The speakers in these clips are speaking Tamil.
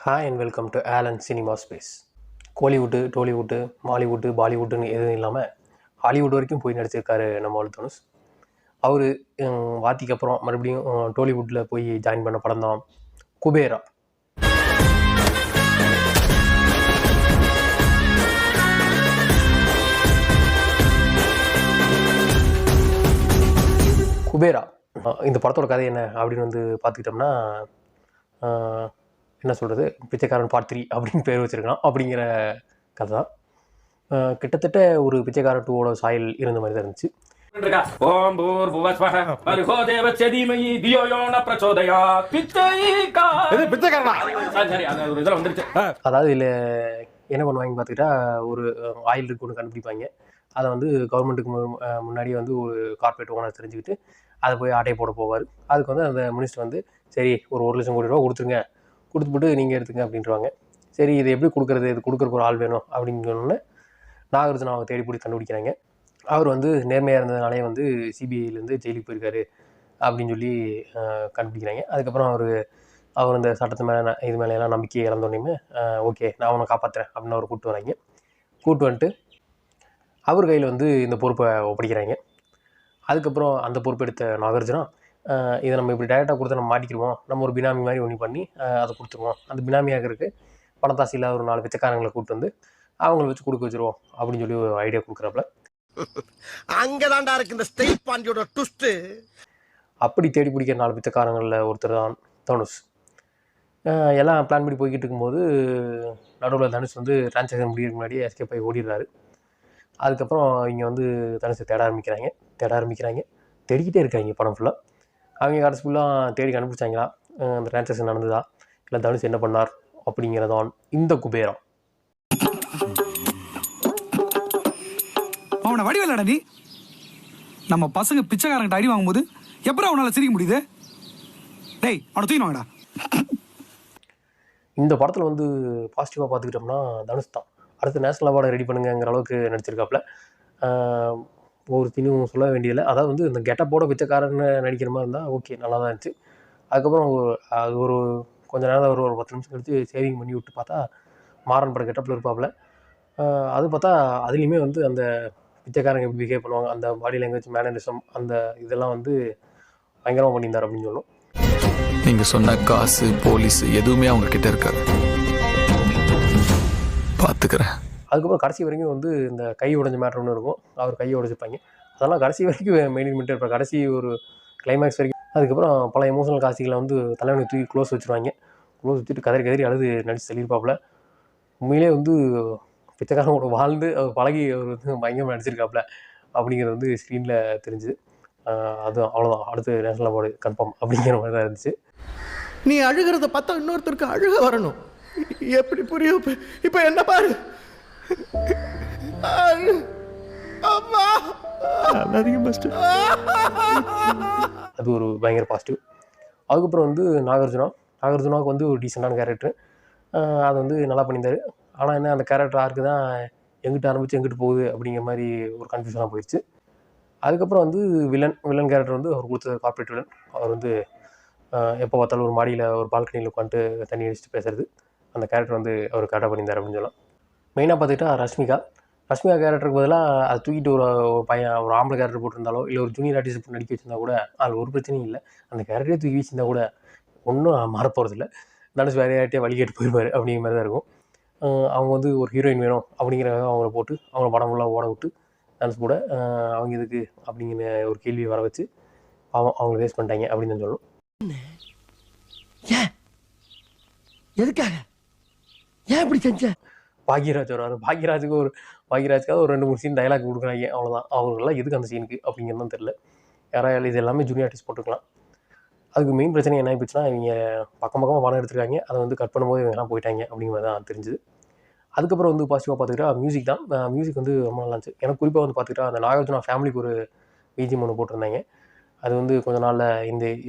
Hi and welcome to Alan cinema space. Kollywood, Tollywood, Mollywood, பாலிவுட்டுன்னு எதுவும் இல்லாமல் ஹாலிவுட் வரைக்கும் போய் நடிச்சிருக்காரு நம்ம தனுஷ். அவர் வாத்திக்கு அப்புறம் மறுபடியும் டோலிவுட்டில் போய் ஜாயின் பண்ண படம் தான் குபேரா. குபேரா இந்த படத்தோட கதை என்ன அப்படின்னு பார்த்துக்கிட்டோம்னா, என்ன சொல்கிறது, பிச்சைக்காரன் பார்ட் 3 அப்படின்னு பேர் வச்சுருக்கலாம். அப்படிங்கிற கதை தான். கிட்டத்தட்ட ஒரு பிச்சைக்காரன் 2ஓட சாயல் இருந்த மாதிரி தான் இருந்துச்சு. அதாவது இதில் என்ன பண்ணுவாங்க பார்த்துக்கிட்டா, ஒரு ஆயில் இருக்கு ஒன்று கண்டுபிடிப்பாங்க. அதை கவர்மெண்ட்டுக்கு முன்னாடியே ஒரு கார்பரேட் ஓனர் தெரிஞ்சுக்கிட்டு அதை போய் ஆட்டையை போட போவார். அதுக்கு அந்த மினிஸ்டர் சரி ஒரு 1,00,000 கோடி ரூபா கொடுத்துருங்க, கொடுத்துட்டு நீங்கள் எடுத்துங்க அப்படின்ட்டுருவாங்க. சரி இது எப்படி கொடுக்குறது, இது கொடுக்குறக்கு ஒரு ஆள் வேணும் அப்படின்னு சொன்னோன்னே நாகார்ஜுனா அவங்க தேடி போய் கண்டுபிடிக்கிறாங்க. அவர் நேர்மையாக இருந்ததுனாலே சிபிஐலேருந்து ஜெயிலுக்கு போயிருக்காரு அப்படின்னு சொல்லி கண்டுபிடிக்கிறாங்க. அதுக்கப்புறம் அவர் இந்த சட்டத்து மேலே இது மேலே நம்பிக்கை இழந்தோடனே ஓகே நான் அவனை காப்பாற்றுறேன் அப்படின்னு அவர் கூப்பிட்டு வராங்க. கூப்பிட்டு வந்துட்டு அவர் கையில் இந்த பொறுப்பை ஒப்படைக்கிறாங்க. அதுக்கப்புறம் அந்த பொறுப்பு எடுத்த நாகார்ஜுனா இதை நம்ம இப்படி டைரெக்டாக கொடுத்தா நம்ம மாட்டிக்கிடுவோம், நம்ம ஒரு பினாமி மாதிரி ஒன்று பண்ணி அதை கொடுத்துருவோம், அந்த பினாமியாக இருக்கு பணத்தாசி இல்லாத ஒரு 4 பிச்சைக்காரங்களை கூப்பிட்டு அவங்கள வச்சு கொடுக்க வச்சிருவோம் அப்படின்னு சொல்லி ஒரு ஐடியா கொடுக்குறாப்புல. அங்கதான்டா இருக்கு இந்த ஸ்டேட் பாண்டியோட ட்விஸ்ட். அப்படி தேடி பிடிக்கிற 4 பிச்சைக்காரங்களில் ஒருத்தர் தான் தனுஷ். எல்லாம் பிளான் பண்ணி போய்கிட்டு இருக்கும்போது நடுவில் தனுஷ் டிரான்சாக்ஷன் முடியறதுக்கு முன்னாடியே எஸ்கேப் ஆகி ஓடிடுறாரு. அதுக்கப்புறம் இங்கே தனுஷை தேட ஆரம்பிக்கிறாங்க. தேடிக்கிட்டே இருக்காங்க படம் ஃபுல்லாக. அவங்க கடைசி ஃபுல்லாக தேடி கண்டுபிடிச்சாங்களா, அந்த டிரான்சாக்ஷன் நடந்ததா, இல்லை தனுஷ் என்ன பண்ணார் அப்படிங்கிறதான் இந்த குபேரா. அவனை வடிவலடா நீ. நம்ம பசங்க பிச்சைக்காரங்கிட்ட அடி வாங்கும்போது எப்பறம் அவனால சிரிக்க முடியுது? டேய் அவனை தூக்கி வாங்கடா. இந்த படத்தில் பாசிட்டிவாக பார்த்துக்கிட்டோம்னா தனுஷ் தான். அடுத்து நேஷனல் அவார்டை ரெடி பண்ணுங்கிற அளவுக்கு நடிச்சிருக்காப்புல. ஒரு தினும் சொல்ல வேண்டியதில்லை. அதாவது இந்த கெட்டப்போட பிச்சைக்காரன்னு நடிக்கிற மாதிரி இருந்தால் ஓகே, நல்லா தான் இருந்துச்சு. அதுக்கப்புறம் அது ஒரு கொஞ்ச நேரம் ஒரு 10 நிமிஷம் கழித்து சேவிங் பண்ணி விட்டு பார்த்தா மாறன் பட கெட்டப்பில் இருப்பாப்புல. அது பார்த்தா அதுலேயுமே அந்த பிச்சைக்காரங்க எப்படி பிஹேவ் பண்ணுவாங்க, அந்த பாடி லாங்குவேஜ், மேனரிசம், அந்த இதெல்லாம் பயங்கரமாக பண்ணியிருந்தார் அப்படின்னு சொல்லணும். நீங்கள் சொன்ன காசு போலீஸ் எதுவுமே அவங்க கிட்ட இருக்காது, பார்த்துக்கிறேன். அதுக்கப்புறம் கடைசி வரைக்கும் இந்த கை உடைஞ்ச மேட்ரு ஒன்று இருக்கும், அவர் கையை உடைச்சிப்பாங்க. அதெல்லாம் கடைசி வரைக்கும் மெயின்டைன் பண்ணிட்டு இருப்பார், கடைசி ஒரு கிளைமேக்ஸ் வரைக்கும். அதுக்கப்புறம் பல எமோஷனல் காட்சிகளை தலைவனை தூக்கி க்ளோஸ் வச்சுருவாங்க. க்ளோஸ் வச்சுட்டு கதறி அழுது நடிச்சு சொல்லியிருப்பாப்புல. உண்மையிலே பிச்சைக்காரனோட வாழ்ந்து அவர் பழகி அவர் பயங்கரமாக நடிச்சிருக்காப்புல அப்படிங்கிறது ஸ்க்ரீனில் தெரிஞ்சுது. அதுவும் அவ்வளோதான், அடுத்து நேஷனல் அவார்டு கன்ஃபார்ம் அப்படிங்கிற மாதிரி தான் இருந்துச்சு. நீ அழுகிறத பார்த்தா இன்னொருத்தருக்கு அழுக வரணும், எப்படி புரியும்? இப்போ என்ன பாரு, அது ஒரு பயங்கர பாசிட்டிவ். அதுக்கப்புறம் நாகார்ஜுனாவுக்கு ஒரு டீசெண்டான கேரக்டர், அதை நல்லா பண்ணியிருந்தார். ஆனால் என்ன, அந்த கேரக்டர் ஆருக்கு தான் எங்கிட்ட ஆரம்பித்து எங்கிட்டு போகுது அப்படிங்கிற மாதிரி ஒரு கன்ஃபியூஷனாக போயிடுச்சு. அதுக்கப்புறம் வில்லன் கேரக்டர் அவர் கொடுத்த கார்பரேட் வில்லன். அவர் எப்போ பார்த்தாலும் ஒரு மாடியில் ஒரு பால்கனியில் உட்காந்துட்டு தண்ணி அடிச்சுட்டு பேசுறது, அந்த கேரக்டர் அவர் கரெக்டாக பண்ணியிருந்தார் அப்படின்னு சொல்லலாம். மெயினாக பார்த்துக்கிட்டா ரஷ்மிகா கேரக்டருக்கு பதிலாக அதை தூக்கிட்டு ஒரு பையன், ஒரு ஆம்பளை கேரக்டர் போட்டிருந்தாலோ, இல்லை ஒரு ஜூனியர் ஆர்டிஸ்ட் நடிக்க வச்சிருந்தா கூட அதில் ஒரு பிரச்சனையும் இல்லை. அந்த கேரக்டரே தூக்கி வச்சிருந்தா கூட ஒன்றும் மாறப்போகிறதில்ல. தனுஷ் வேறு யார்ட்டே வழி கேட்டு போயிருப்பார் அப்படிங்கிற மாதிரி தான் இருக்கும். அவங்க ஒரு ஹீரோயின் வேணும் அப்படிங்கிறத அவங்கள போட்டு அவங்கள படம் ஃபுல்லாக ஓட விட்டு தனுஷ் கூட அவங்க இதுக்கு அப்படிங்கிற ஒரு கேள்வியை வர வச்சு அவங்கள வேஸ்ட் பண்ணிட்டாங்க அப்படின்னு தான் சொல்லணும். எதுக்காக, ஏன் இப்படி செஞ்ச? பாக்யராஜ் வராரு, பாக்யராஜுக்காக ஒரு 2-3 சீன் டைலாக் கொடுக்குறாங்க, அவ்வளோதான். அவங்களாம் எதுக்கு அந்த சீனுக்கு அப்படிங்கிறது தான் தெரில. யாராவது இது எல்லாமே ஜூனியர் ஆர்டிஸ்ட் போட்டுக்கலாம். அதுக்கு மெயின் பிரச்சனை என்ன ஆகிடுச்சுன்னா, இவங்க பக்கமாக பணம் எடுத்துருக்காங்க, அதை கட் பண்ணும்போது இவங்கெல்லாம் போயிட்டாங்க அப்படிங்கிற மாதிரி தான் தெரிஞ்சுது. அதுக்கப்புறம் பாசிட்டிவாக பார்த்துக்கிட்டா மியூசிக் தான். மியூசிக் ரொம்ப நல்லா இருந்துச்சு. எனக்கு குறிப்பாக பார்த்துக்கிட்டா அந்த நாகார்ஜுனா ஃபேமிலிக்கு ஒரு பிஜிஎம் ஒன்று போட்டிருந்தாங்க. அது கொஞ்ச நாளில்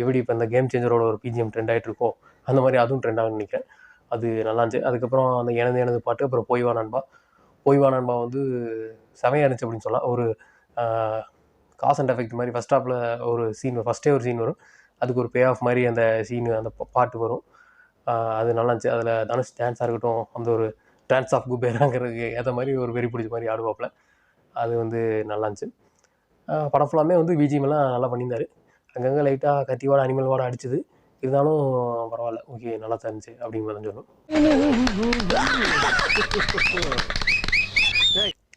எப்படி இப்போ இந்த கேம் சேஞ்சரோட ஒரு பிஜிஎம் ட்ரெண்ட் ஆகிட்டு இருக்கோ அந்த மாதிரி அதுவும் ட்ரெண்ட் ஆகுன்னு நினைக்கிறேன். அது நல்லா இருந்துச்சு. அதுக்கப்புறம் அந்த எனது பாட்டு, அப்புறம் போய்வா நண்பா செமையாக இருந்துச்சு அப்படின்னு சொல்லலாம். ஒரு காஸ் அண்ட் எஃபெக்ட் மாதிரி ஃபஸ்ட் ஹாஃபில் ஒரு சீன், ஃபஸ்ட்டே ஒரு சீன் வரும், அதுக்கு ஒரு பே ஆஃப் மாதிரி அந்த சீனு, அந்த பாட்டு வரும். அது நல்லா இருந்துச்சு. அதில் தனுஷ் டான்ஸாக இருக்கட்டும், அந்த ஒரு டான்ஸ் ஆஃப் குபேராங்கிறதுக்கு ஏற்ற மாதிரி ஒரு வெறி பிடிச்ச மாதிரி ஆடுவாப்புல. அது வந்து நல்லா இருந்துச்சு. படம் ஃபுல்லாமே வந்து பிஜிஎம்லாம் நல்லா பண்ணியிருந்தாரு. அங்கங்கே லைட்டாக கத்தியோட அனிமல் வாட அடிச்சுது. இருந்தாலும் பரவாயில்ல, ஓகே, நல்லா தான் இருந்துச்சு அப்படிங்கிற மாதிரி சொல்லணும்.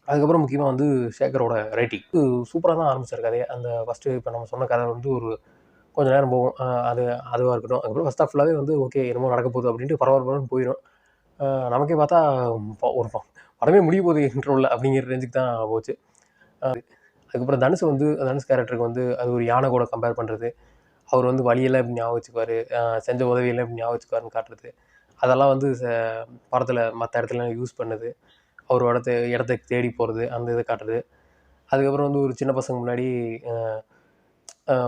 அதுக்கப்புறம் முக்கியமாக வந்து சேகரோட ரைட்டிங் சூப்பராக தான் ஆரம்பிச்சார் கதையை. அந்த ஃபஸ்ட்டு இப்போ நம்ம சொன்ன கதை வந்து ஒரு கொஞ்சம் நேரம் போகும். அதுவாக இருக்கட்டும். அதுக்கப்புறம் ஃபஸ்ட் ஹாஃப் ஃபுல்லாகவே வந்து ஓகே, என்னமோ நடக்க போகுது அப்படின்ட்டு பரவாயில்லன்னு போயிடும். நமக்கே பார்த்தா ஒரு படமே முடிய போகுது இன்ட்ரோவில் அப்படிங்கிற ரேஞ்சுக்கு தான் போச்சு. அதுக்கப்புறம் தனுஷ் கேரக்டருக்கு வந்து அது ஒரு யானை கூட கம்பேர் பண்ணுறது, அவர் வந்து வழியெல்லாம் எப்படி ஞாபகம் வச்சுக்குவார், செஞ்ச உதவியெல்லாம் எப்படி ஞாபகம் வச்சுக்குவாருன்னு காட்டுறது, அதெல்லாம் வந்து படத்தில் மற்ற இடத்துல யூஸ் பண்ணுது. அவர் இடத்த தேடி போகிறது, அந்த இதை காட்டுறது. அதுக்கப்புறம் வந்து ஒரு சின்ன பசங்க முன்னாடி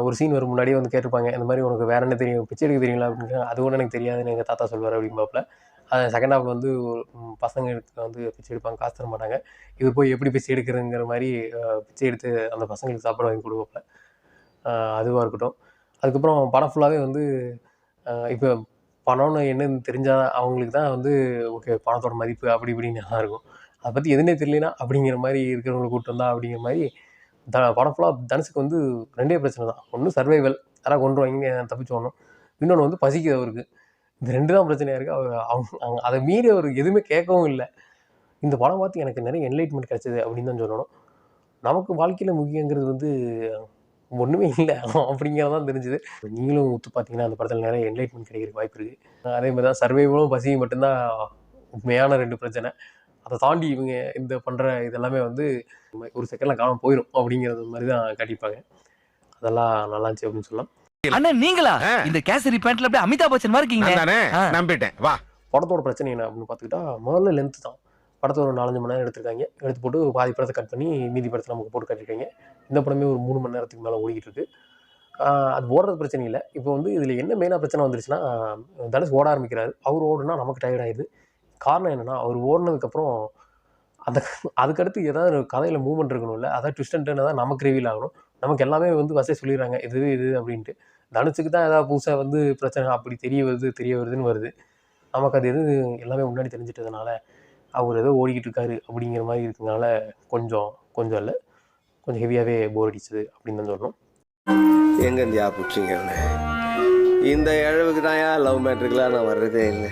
ஒரு சீன் வரும், முன்னாடியே வந்து கேட்டிருப்பாங்க, இந்த மாதிரி உனக்கு வேறு என்ன தெரியும், பிச்சை எடுக்க தெரியுங்களா அப்படின்னு. அது கூட எனக்கு தெரியாதுன்னு எங்கள் தாத்தா சொல்வார் அப்படிம்பாப்புல. அது செகண்ட் ஹாஃபில் வந்து பசங்களுக்கு வந்து பிச்சை எடுப்பாங்க, காசு தர மாட்டாங்க. இது போய் எப்படி பிச்சை எடுக்கிறதுங்கிற மாதிரி பிச்சை எடுத்து அந்த பசங்களுக்கு சாப்பாடு வாங்கி கொடுப்பாப்புல. அதுவாக இருக்கட்டும். அதுக்கப்புறம் படம் ஃபுல்லாகவே வந்து இப்போ பணம்னு என்னன்னு தெரிஞ்சால் அவங்களுக்கு தான் வந்து ஓகே பணத்தோட மதிப்பு அப்படி இப்படின்னு நல்லா இருக்கும். அதை பற்றி எதுனே தெரியலனா அப்படிங்கிற மாதிரி இருக்கிறவங்களை கூப்பிட்டு வந்தா அப்படிங்கிற மாதிரி படம் ஃபுல்லாக தனுஷுக்கு வந்து 2 பிரச்சனை தான். ஒன்று சர்வைவல், யாராவது கொண்டுருவாங்க தப்பிச்சோடணும். இன்னொன்று வந்து பசிக்குது அவருக்கு. இந்த 2 தான் பிரச்சனையாக இருக்குது. அவங்க அதை மீறி அவர் எதுவுமே கேட்கவும் இல்லை. இந்த படம் பார்த்து எனக்கு நிறைய என்லைட்மெண்ட் கிடச்சிது அப்படின்னு தான் சொல்லணும். நமக்கு வாழ்க்கையில் முக்கியங்கிறது வந்து ஒன்றுமே இல்லை அப்படிங்கிறதான் தெரிஞ்சுது. நீங்களும் ஒத்து பார்த்தீங்கன்னா அந்த படத்தில் நிறைய என்லைட்மெண்ட் கிடைக்கிறதுக்கு வாய்ப்பு இருக்குது. அதே மாதிரி தான் சர்வைவலும் பசியும் மட்டும்தான் உண்மையான 2 பிரச்சனை. அதை தாண்டி இவங்க இந்த பண்ணுற இதெல்லாமே வந்து ஒரு செகண்டில் காணாமல் போயிடும் அப்படிங்கிறது மாதிரி தான் காட்டிப்பாங்க. அதெல்லாம் நல்லா இருந்துச்சு அப்படின்னு சொல்லலாம். அண்ணா நீங்களா இந்த கேசரி பேண்ட்ல அப்படியே அமிதாப் பச்சன் மாதிரி இருக்கீங்க. நம்பிட்டேன். வா. படத்தோட பிரச்சனை என்ன அப்படின்னு பார்த்துக்கிட்டா, முதல்ல லென்த்து தான். படத்தை ஒரு 4-5 மணி நேரம் எடுத்து போட்டு பாதி படத்தை கட் பண்ணி மீதி படத்தை நமக்கு போட்டு காட்டியிருக்காங்க. இந்த படமே ஒரு 3 மணி நேரத்துக்கு மேலே ஓடிக்கிட்டு இருக்கு. அது ஓடுறது பிரச்சனை இல்லை. இப்போ வந்து இதில் என்ன மெயினாக பிரச்சனை வந்துருச்சுன்னா, தனுஷ் ஓட ஆரம்பிக்கிறாரு. அவர் ஓடுனா நமக்கு டயர்ட் ஆயிடுது. காரணம் என்னென்னா, அவர் ஓடினதுக்கப்புறம் அதுக்கடுத்து ஏதாவது கதையில் மூவ்மெண்ட் இருக்கணும்ல, அதாவது ட்விஸ்ட் அண்ட் டர்ன் தான் நமக்கு ரிவீல் ஆகணும். நமக்கு எல்லாமே வந்து ஃபஸ்ட்டே சொல்லிடுறாங்க இது அப்படின்ட்டு. தனுஷுக்கு தான் ஏதாவது புதுசாக வந்து பிரச்சனை அப்படி தெரிய வருதுன்னு வருது. நமக்கு அது எல்லாமே முன்னாடி தெரிஞ்சிட்டதுனால அவர் ஏதோ ஓடிக்கிட்டு இருக்காரு அப்படிங்கிற மாதிரி இருக்கிறதுனால கொஞ்சம் இல்லை, கொஞ்சம் ஹெவியாகவே போர் அடிச்சது அப்படின்னு தான் சொல்லணும். எங்கேருந்தியா பிடிச்சிங்க? இந்த இழவுக்கு தான் லவ் மேட்ருக்கெலாம் நான் வர்றதே இல்லை.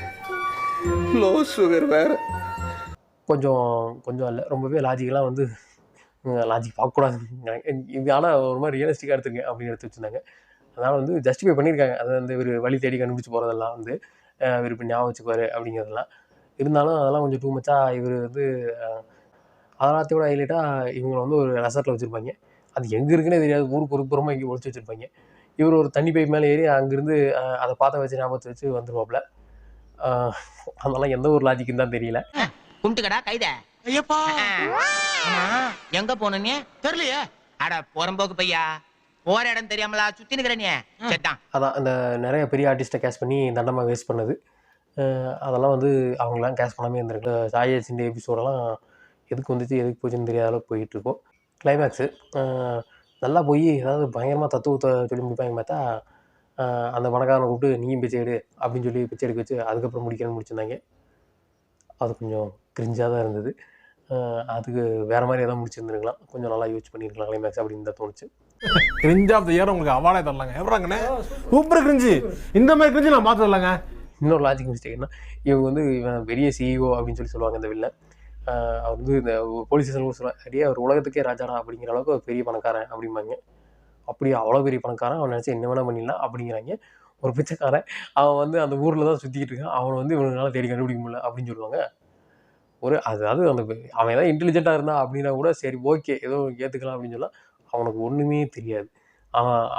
லோ சுகர் வேறு. கொஞ்சம் இல்லை, ரொம்பவே லாஜிக்கெலாம் வந்து லாஜிக் பார்க்கக்கூடாது. இது ஆனால் ஒரு மாதிரி ரியலிஸ்டிக்காக எடுத்துங்க அப்படின்னு எடுத்து வச்சுருந்தாங்க. அதனால் வந்து ஜஸ்டிஃபை பண்ணியிருக்காங்க. அதை வந்து இவர் வழி தேடி கண்டுபிடிச்சி போகிறதெல்லாம் வந்து இவர் இப்போ ஞாபகம் வச்சுக்குவார் அப்படிங்கிறதெல்லாம். இருந்தாலும் அதெல்லாம் கொஞ்சம் டூ மச்சாக இவர் வந்து அதெல்லாத்தையோட ஹைலைட்டாக இவங்களை வந்து ஒரு ரெசார்ட்டில் வச்சுருப்பாங்க. அது எங்கே இருக்குன்னே தெரியாது, ஊருக்கு ஒரு புறமாக இங்கே ஒழிச்சு வச்சுருப்பாங்க. இவர் ஒரு தண்ணி பைப் மேலே ஏறி அங்கேருந்து அதை பார்த்த வச்சு ஞாபகத்தை வச்சு வந்துருவாப்புல. அதெல்லாம் எந்த ஒரு லாஜிக்குன்னு தான் தெரியல. கும்பிட்டுக்கடா கைத. ஐயப்பா எங்க போனே தெரியலையே. அட புறம்போக்கு பையா, போற இடம் தெரியாமலா சுத்தி நிக்கிறேன். அதான் இந்த நிறைய பெரிய ஆர்டிஸ்ட்டை கேஷ் பண்ணி தண்டமாக வேஸ்ட் பண்ணது. அதெல்லாம் வந்து அவங்களாம் கேஷ் பண்ணாமே இருந்திருக்கு. சாய் சிண்டி எபிசோடெல்லாம் எதுக்கு வந்துச்சு எதுக்கு போச்சுன்னு தெரியாத அளவுக்கு போயிட்டுருக்கோம். கிளைமேக்ஸு நல்லா போய் ஏதாவது பயங்கரமாக தத்துவத்தை சொல்லி முடிப்பாங்க. பார்த்தா அந்த பணக்காரனை கூப்பிட்டு நீயும் பிச்சை எடு அப்படின்னு சொல்லி பிச்சை எடுக்க வச்சு அதுக்கப்புறம் முடிச்சிருந்தாங்க. அது கொஞ்சம் கிரிஞ்சாக தான் இருந்தது. அதுக்கு வேறு மாதிரி எதாவது முடிச்சிருந்துருக்கலாம், கொஞ்சம் நல்லா யூஸ் பண்ணியிருக்கலாம் கிளைமேக்ஸ் அப்படின்னு தான் தோணுச்சு. கிரிஞ்ச் ஆஃப் த இயர் உங்களுக்கு அவார்டே தரலாங்க. எவ்வளோங்கண்ணே சூப்பர் கிரிஞ்சு. இந்த மாதிரி கிரிஞ்சு நான் பார்த்து வரலாங்க. இன்னொரு லாஜிக் மிஸ்டேக்னா, இவங்க வந்து இவன் பெரிய சிஇஓ அப்படின்னு சொல்லி சொல்லுவாங்க இந்த வில்ல. அவர் வந்து இந்த போலீஸ் ஸ்டேஷன் சொல்லுவாங்க, அப்படியே அவர் உலகத்துக்கே ராஜாடா அப்படிங்கிற அளவுக்கு ஒரு பெரிய பணக்காரன் அப்படிம்பாங்க. அப்படியே அவ்வளோ பெரிய பணக்காரன், அவன் நினச்சி என்ன வேணால் பண்ணிடலாம் அப்படிங்கிறாங்க. ஒரு பிச்சைக்காரன், அவன் வந்து அந்த ஊரில் தான் சுற்றிக்கிட்டு இருக்கான், அவனை வந்து இவங்களால தேடி கண்டுபிடிக்க முடியல அப்படின்னு சொல்லுவாங்க. அதாவது அவன் ஏதாவது இன்டெலிஜென்ட்டாக இருந்தான் அப்படின்னா கூட சரி ஓகே ஏதோ ஏற்றுக்கலாம் அப்படின்னு சொல்லலாம். அவனுக்கு ஒன்றுமே தெரியாது.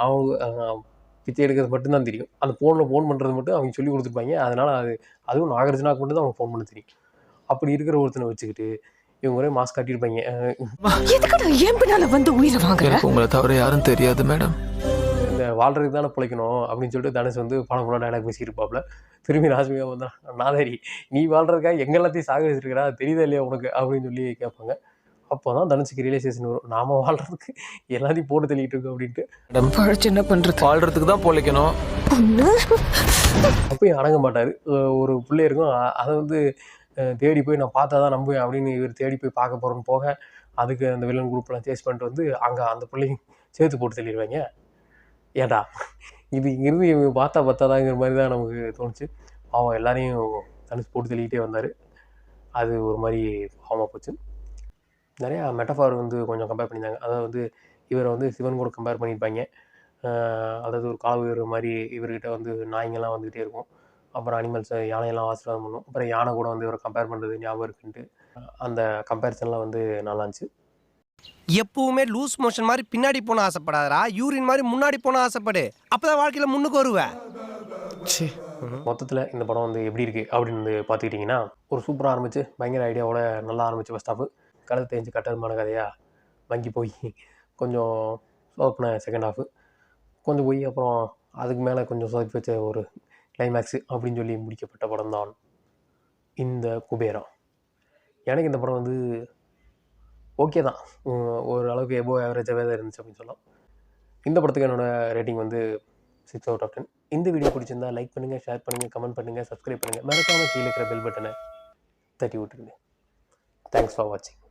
அவன் பிச்சை எடுக்கிறது மட்டும்தான் தெரியும். அந்த ஃபோன் பண்ணுறது மட்டும் அவங்க சொல்லி கொடுத்துருப்பாங்க. அதனால் அதுவும் நாகார்ஜுனாவுக்கு மட்டும் தான் அவனுக்கு ஃபோன் பண்ண தெரியும். அப்படி இருக்கிற ஒருத்தனை வச்சுக்கிட்டு இவங்க ஒரே மாஸ்க் காட்டியிருப்பாங்க. எனக்கு உங்களை தவிர யாரும் தெரியாது மேடம். இந்த வாழ்றதுக்கு தானே பிழைக்கணும் அப்படின்னு சொல்லிட்டு தனுஷ் வந்து படம் ஃபுல்லாக டைலாக் பேசிட்டு இருப்பாப்புல. திரும்பி ராஜ்மிகா வந்தா, நாதாரி நீ வாழ்றதுக்காக எங்க எல்லாத்தையும் சாகடிச்சிருக்கிறா தெரியுதா இல்லையா உனக்கு அப்படின்னு சொல்லி கேட்பாங்க. அப்போ தான் தனுஷுக்கு ரியலைசேஷன் வரும், நாம வாழ்றதுக்கு எல்லாத்தையும் போட்டு தள்ளிட்டு இருக்கோம் அப்படின்ட்டு. என்ன பண்றது? வாழ்றதுக்கு தான் பிழைக்கணும். அப்பயும் அடங்க மாட்டார். ஒரு பிள்ளை இருக்கும், அதை வந்து தேடி போய் நான் பார்த்தா தான் நம்புவேன் அப்படின்னு இவர் தேடி போய் பார்க்க போகிறோன்னு போக, அதுக்கு அந்த வில்லன் குரூப்லாம் சேஸ் பண்ணிட்டு வந்து அங்கே அந்த பிள்ளையும் சேர்த்து போட்டு தள்ளிடுவாங்க. ஏன்டா இது இங்கிருந்து இவங்க பார்த்தாதாங்கிற மாதிரி தான் நமக்கு தோணுச்சு. அவன் எல்லாரையும் தனுஷ் போட்டு தள்ளிக்கிட்டே வந்தார். அது ஒரு மாதிரி பாவமாக போச்சு. நிறையா மெட்டஃபார் வந்து கொஞ்சம் கம்பேர் பண்ணியிருந்தாங்க. அதாவது வந்து இவரை வந்து சிவன் கூட கம்பேர் பண்ணியிருப்பாங்க. அதாவது ஒரு கால உயிர் மாதிரி இவர்கிட்ட வந்து நாய்ங்கெல்லாம் வந்துக்கிட்டே இருக்கும். அப்புறம் அனிமல்ஸ் யானையெல்லாம் ஆசீர்வாதம் பண்ணும். அப்புறம் யானை கூட வந்து இவரை கம்பேர் பண்ணுறது ஞாபகம் இருக்குன்ட்டு அந்த கம்பேரிசன்லாம் வந்து நல்லா இருந்துச்சு. எப்பவுமே லூஸ் மோஷன் மாதிரி பின்னாடி போன ஆசைப்படாதடா, யூரின் மாதிரி முன்னாடி போன ஆசைப்படு. அப்பதான் வாழ்க்கையில முன்னுக்கு வருவேன். மொத்தத்தில் இந்த படம் வந்து எப்படி இருக்குது அப்படின்னு வந்து பார்த்துக்கிட்டிங்கன்னா, ஒரு சூப்பராக ஆரம்பிச்சு பயங்கர ஐடியாவோட நல்லா ஆரம்பிச்சு ஃபஸ்ட் ஹாஃபு கழுத்து தேஞ்சு கட்டதுமான கதையாக வங்கி போய் கொஞ்சம் சொதப்பின செகண்ட் ஹாஃபு கொஞ்சம் போய் அப்புறம் அதுக்கு மேலே கொஞ்சம் சொதப்பி வச்ச ஒரு கிளைமேக்ஸு அப்படின்னு சொல்லி முடிக்கப்பட்ட படம் தான் இந்த குபேரா. எனக்கு இந்த படம் வந்து ஓகே தான், ஒரு அளவுக்கு எபோவ் ஆவரேஜாகவே தான் இருந்துச்சு அப்படின்னு சொல்லலாம். இந்த படத்துக்கு என்னோடய ரேட்டிங் வந்து 6/10. இந்த வீடியோ பிடிச்சிருந்தா லைக் பண்ணுங்கள், ஷேர் பண்ணுங்கள், கமெண்ட் பண்ணுங்கள், சப்ஸ்கிரைப் பண்ணுங்கள். மறக்காமல் கீழே இருக்கிற பெல் பட்டனை தட்டி விட்டுருங்க. தேங்க்ஸ் ஃபார் வாட்சிங்.